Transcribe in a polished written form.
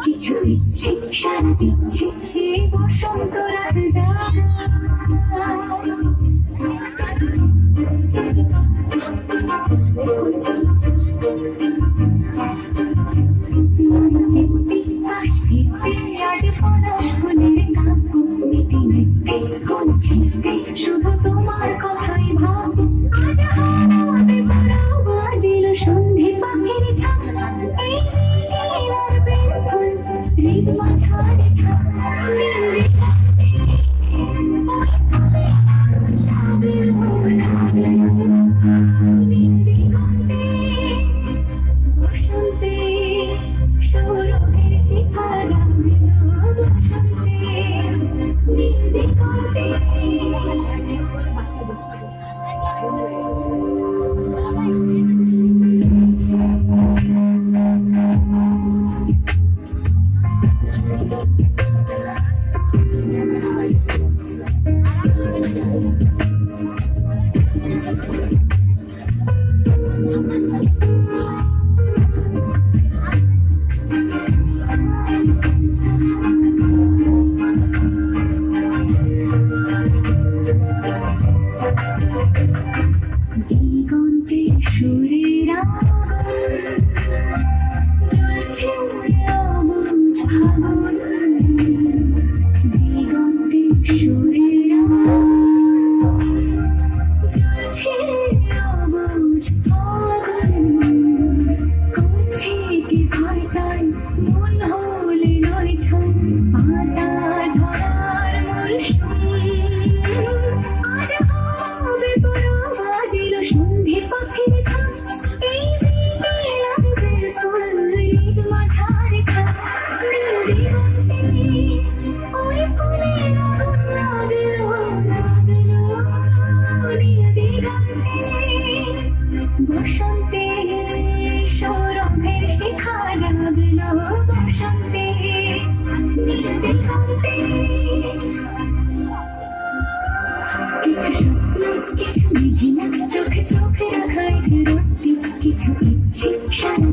কিছু দিচ্ছি সারা দিচ্ছি এই বসন্ত রাত জাগা শুধু তোমার কথাই ভাবো আজ হারাতে পারবো দিল সন্ধি পাখির ঝাঁক এই নীলার বেলফুল হৃদ মাঝারে বসন্তে সৌরভের শিখা যাবে বসন্তে দিগন্তে দিগন্তে সুরের জ্বলছে অবুঝ ফাগুন দিগন্তে সুরের জ্বলছে অবুঝ ফাগুন করছে কি ভয় তাই মন হলে নয় ছয় পাতা ঝরার মরশুম আজ হবে পরোয়া দিল সন্ধি পাখির ঝাঁক এই নীলার ফুল হৃদ মাঝারে থাক দিগন্তে ওরে ফুলের আগুন লাগলো নীল দিগন্তে বসন্তে সৌরভের শিখা জাগলো বসন্তে নীল দিগন্তে কিছু স্বপ্ন কিছু মেঘে না চোখে চোখে রাখা রত্তি কিছু ইচ্ছে সারা